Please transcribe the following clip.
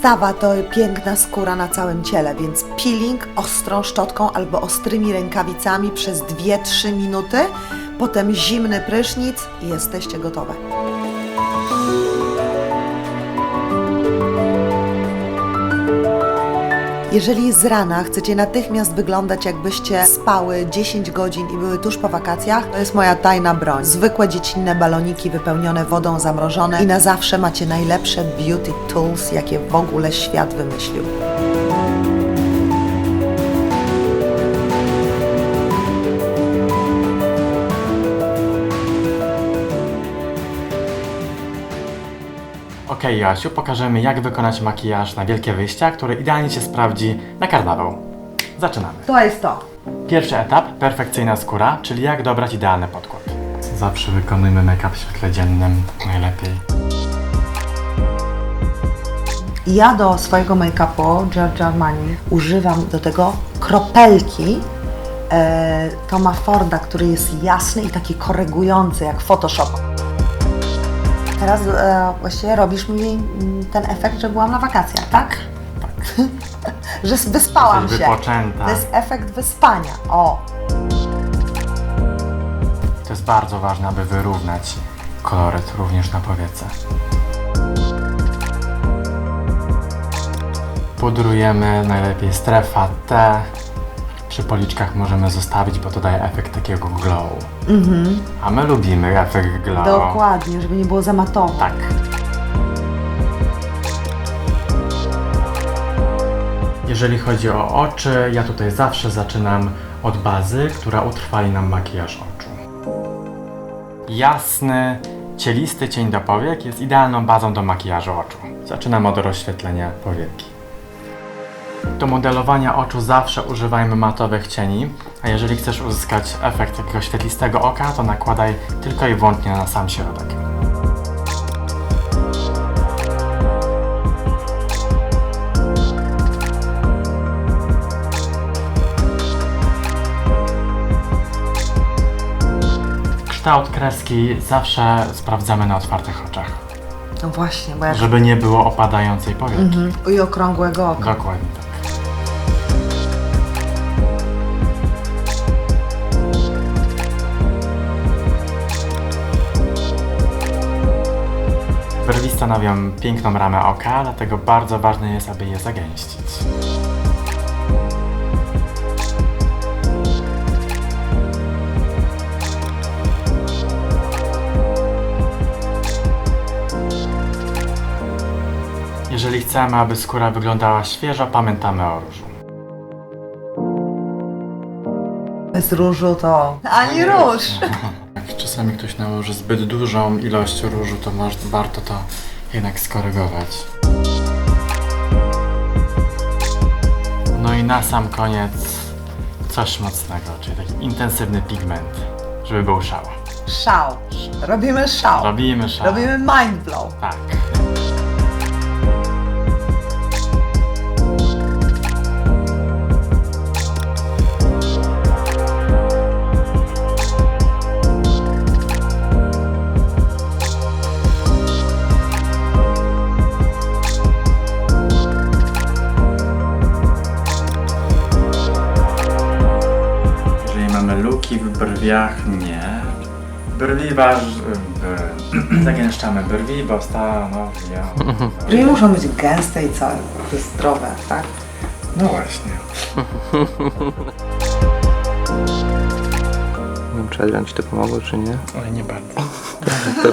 Podstawa to piękna skóra na całym ciele, więc peeling ostrą szczotką albo ostrymi rękawicami przez 2-3 minuty, potem zimny prysznic i jesteście gotowe. Jeżeli z rana chcecie natychmiast wyglądać, jakbyście spały 10 godzin i były tuż po wakacjach, to jest moja tajna broń. Zwykłe dziecinne baloniki wypełnione wodą zamrożone i na zawsze macie najlepsze beauty tools, jakie w ogóle świat wymyślił. Okej, Joasiu, pokażemy, jak wykonać makijaż na wielkie wyjścia, który idealnie się sprawdzi na karnawał. Zaczynamy. To jest to. Pierwszy etap, perfekcyjna skóra, czyli jak dobrać idealny podkład. Zawsze wykonujmy make-up w świetle dziennym najlepiej. Ja do swojego make-upu Giorgio Armani używam do tego kropelki Toma Forda, który jest jasny i taki korygujący jak Photoshop. Teraz właściwie robisz mi ten efekt, że byłam na wakacjach, tak? Tak. Że wyspałam Jesteś się. wypoczęta. To jest efekt wyspania. O! To jest bardzo ważne, aby wyrównać koloryt również na powiece. Pudrujemy najlepiej strefa T. Przy policzkach możemy zostawić, bo to daje efekt takiego glow. A my lubimy efekt glow. Dokładnie, żeby nie było za matowo. Tak. Jeżeli chodzi o oczy, ja tutaj zawsze zaczynam od bazy, która utrwali nam makijaż oczu. Jasny, cielisty cień do powiek jest idealną bazą do makijażu oczu. Zaczynam od rozświetlenia powieki. Do modelowania oczu zawsze używajmy matowych cieni, a jeżeli chcesz uzyskać efekt takiego świetlistego oka, to nakładaj tylko i wyłącznie na sam środek. Kształt kreski zawsze sprawdzamy na otwartych oczach, No właśnie, bo jak... żeby nie było opadającej powieki. I okrągłego oka. Dokładnie tak. Brwi stanowią piękną ramę oka, dlatego bardzo ważne jest, aby je zagęścić. Jeżeli chcemy, aby skóra wyglądała świeżo, pamiętamy o różu. Bez różu to... Ani róż! Jak czasami ktoś nałoży zbyt dużą ilość różu, to warto to jednak skorygować. No i na sam koniec coś mocnego, czyli taki intensywny pigment, żeby był szał. Szał. Robimy szał. Robimy szał. Robimy mind blow. Tak. Luki w brwiach nie. Zagęszczamy brwi, bo stanowią... Brwi muszą być gęste i całe, zdrowe, tak? No właśnie. Nie wiem, czy Adrian ci to pomogło, czy nie? Ale nie bardzo. To